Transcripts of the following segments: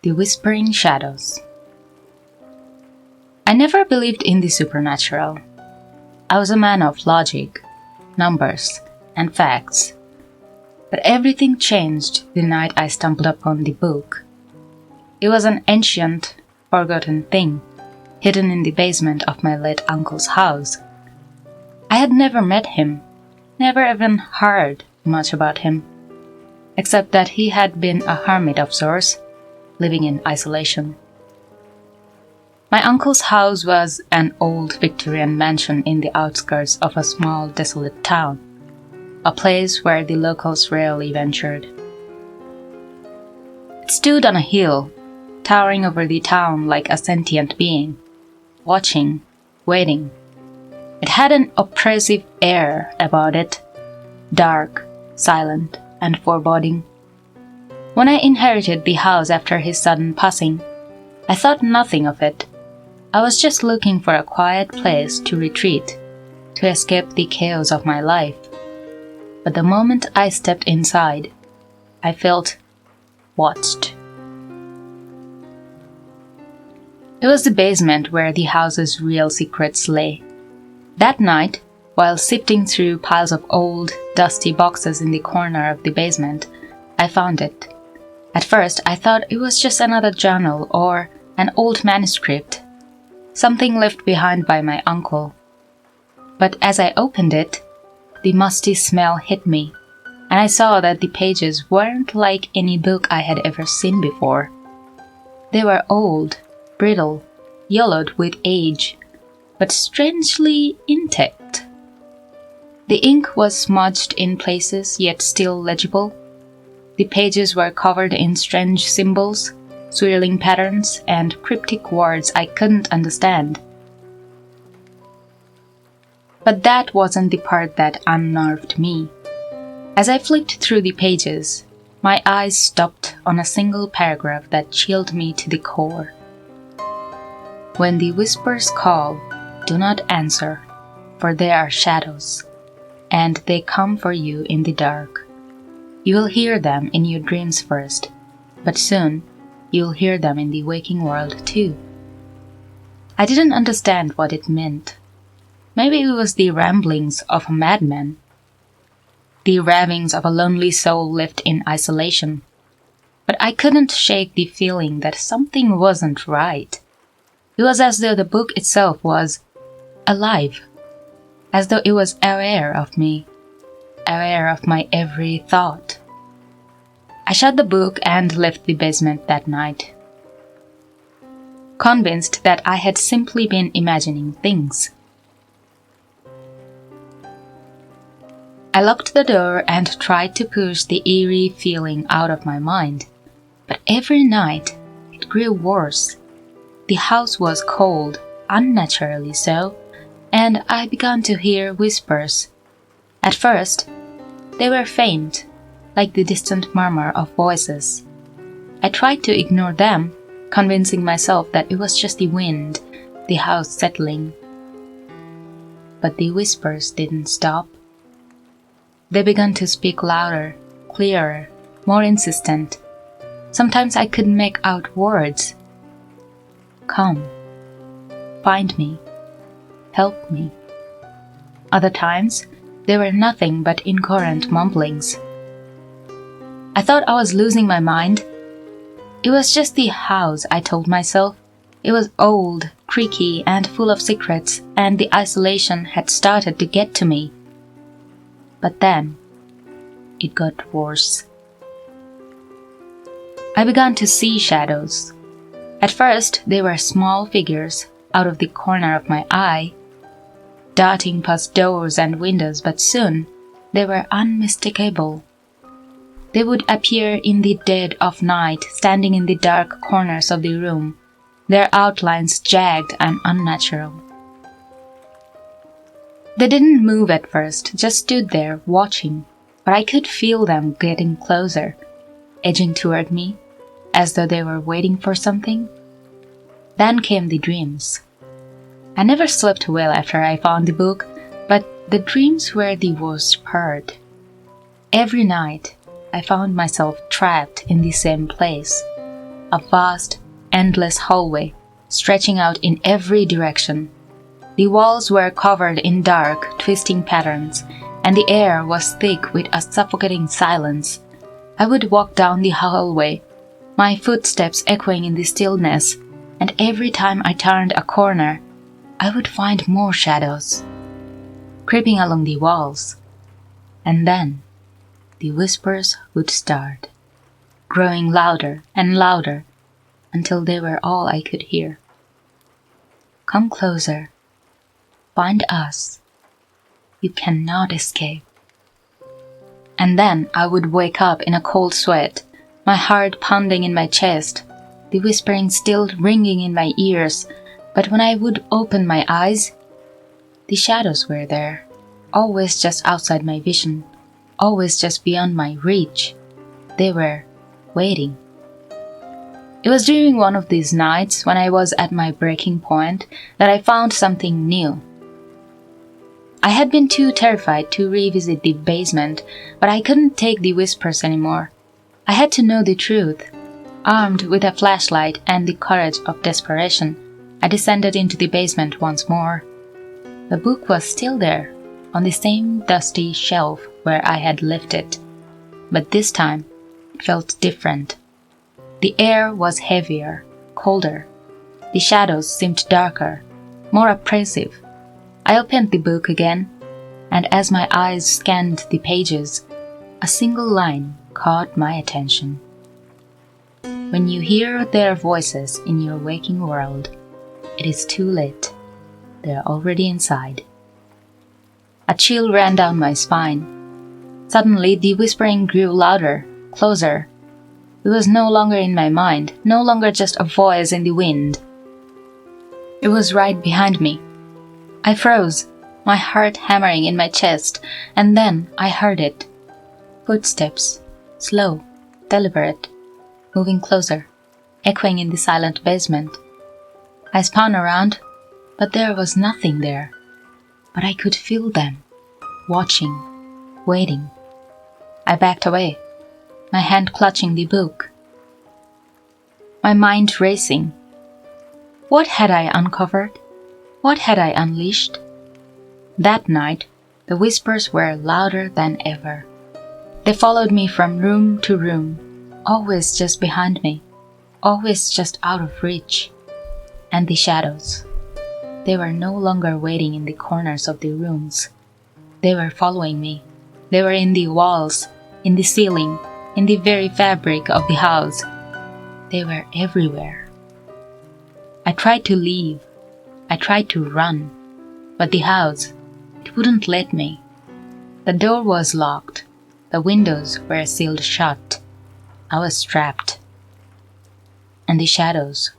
The Whispering Shadows. I never believed in the supernatural. I was a man of logic, numbers, and facts. But everything changed the night I stumbled upon the book. It was an ancient, forgotten thing, hidden in the basement of my late uncle's house. I had never met him, never even heard much about him, except that he had been a hermit of sorts, living in isolation. My uncle's house was an old Victorian mansion in the outskirts of a small, desolate town, a place where the locals rarely ventured. It stood on a hill, towering over the town like a sentient being, watching, waiting. It had an oppressive air about it, dark, silent, and foreboding. When I inherited the house after his sudden passing, I thought nothing of it. I was just looking for a quiet place to retreat, to escape the chaos of my life. But the moment I stepped inside, I felt watched. It was the basement where the house's real secrets lay. That night, while sifting through piles of old, dusty boxes in the corner of the basement, I found it. At first, I thought it was just another journal or an old manuscript, something left behind by my uncle. But as I opened it, the musty smell hit me, and I saw that the pages weren't like any book I had ever seen before. They were old, brittle, yellowed with age, but strangely intact. The ink was smudged in places, yet still legible. The pages were covered in strange symbols, swirling patterns, and cryptic words I couldn't understand. But that wasn't the part that unnerved me. As I flipped through the pages, my eyes stopped on a single paragraph that chilled me to the core. When the whispers call, do not answer, for they are shadows, and they come for you in the dark. You will hear them in your dreams first, but soon you'll hear them in the waking world too. I didn't understand what it meant. Maybe it was the ramblings of a madman, the ravings of a lonely soul left in isolation. But I couldn't shake the feeling that something wasn't right. It was as though the book itself was alive, as though it was aware of me, aware of my every thought. I shut the book and left the basement that night, convinced that I had simply been imagining things. I locked the door and tried to push the eerie feeling out of my mind, but every night it grew worse. The house was cold, unnaturally so, and I began to hear whispers. At first, they were faint, like the distant murmur of voices. I tried to ignore them, convincing myself that it was just the wind, the house settling. But the whispers didn't stop. They began to speak louder, clearer, more insistent. Sometimes I couldn't make out words. Come, find me, help me. Other times, they were nothing but incoherent mumblings. I thought I was losing my mind. It was just the house, I told myself. It was old, creaky, and full of secrets, and the isolation had started to get to me. But then, it got worse. I began to see shadows. At first, they were small figures out of the corner of my eye, darting past doors and windows, but soon they were unmistakable. They would appear in the dead of night, standing in the dark corners of the room, their outlines jagged and unnatural. They didn't move at first, just stood there, watching, but I could feel them getting closer, edging toward me, as though they were waiting for something. Then came the dreams. I never slept well after I found the book, but the dreams were the worst part. Every night, I found myself trapped in the same place, a vast, endless hallway stretching out in every direction. The walls were covered in dark, twisting patterns, and the air was thick with a suffocating silence. I would walk down the hallway, my footsteps echoing in the stillness, and every time I turned a corner, I would find more shadows, creeping along the walls. And then the whispers would start, growing louder and louder until they were all I could hear. Come closer. Find us. You cannot escape. And then I would wake up in a cold sweat, my heart pounding in my chest, the whispering still ringing in my ears. But when I would open my eyes, the shadows were there, always just outside my vision, always just beyond my reach. They were waiting. It was during one of these nights when I was at my breaking point that I found something new. I had been too terrified to revisit the basement, but I couldn't take the whispers anymore. I had to know the truth. Armed with a flashlight and the courage of desperation, I descended into the basement once more. The book was still there, on the same dusty shelf where I had left it. But this time, it felt different. The air was heavier, colder. The shadows seemed darker, more oppressive. I opened the book again, and as my eyes scanned the pages, a single line caught my attention. When you hear their voices in your waking world, it is too late. They're already inside. A chill ran down my spine. Suddenly, the whispering grew louder, closer. It was no longer in my mind, no longer just a voice in the wind. It was right behind me. I froze, my heart hammering in my chest, and then I heard it. Footsteps, slow, deliberate, moving closer, echoing in the silent basement. I spun around, but there was nothing there. But I could feel them, watching, waiting. I backed away, my hand clutching the book. My mind racing. What had I uncovered? What had I unleashed? That night, the whispers were louder than ever. They followed me from room to room, always just behind me, always just out of reach. And the shadows. They were no longer waiting in the corners of the rooms. They were following me. They were in the walls, in the ceiling, in the very fabric of the house. They were everywhere. I tried to leave. I tried to run, but the house, it wouldn't let me. The door was locked. The windows were sealed shut. I was trapped. And the shadows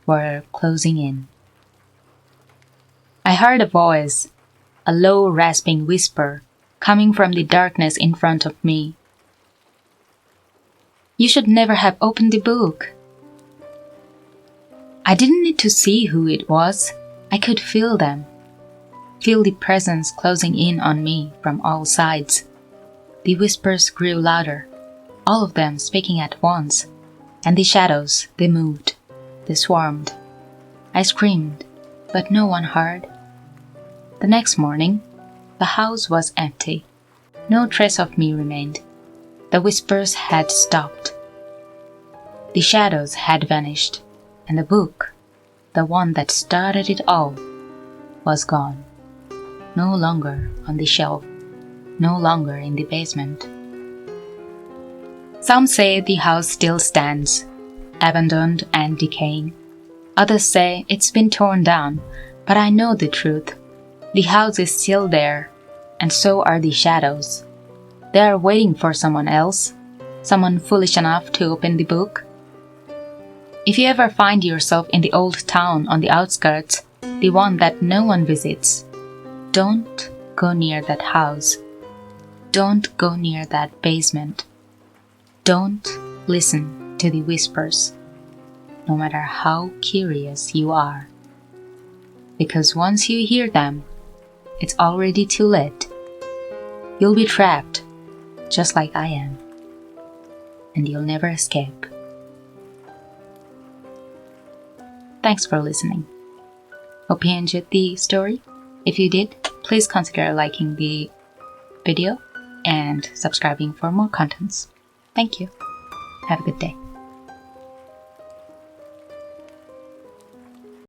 were closing in. I heard a voice, a low, rasping whisper, coming from the darkness in front of me. You should never have opened the book. I didn't need to see who it was. I could feel them. Feel the presence closing in on me from all sides. The whispers grew louder, all of them speaking at once, and the shadows, they moved, they swarmed. I screamed, but no one heard. The next morning, the house was empty. No trace of me remained. The whispers had stopped. The shadows had vanished, and the book, the one that started it all, was gone. No longer on the shelf, no longer in the basement. Some say the house still stands, abandoned and decaying. Others say it's been torn down, but I know the truth. The house is still there, and so are the shadows. They are waiting for someone else, someone foolish enough to open the book. If you ever find yourself in the old town on the outskirts, the one that no one visits, don't go near that house. Don't go near that basement. Don't listen to the whispers, no matter how curious you are. Because once you hear them, it's already too late. You'll be trapped, just like I am, and you'll never escape. Thanks for listening. Hope you enjoyed the story. If you did, please consider liking the video and subscribing for more contents. Thank you. Have a good day.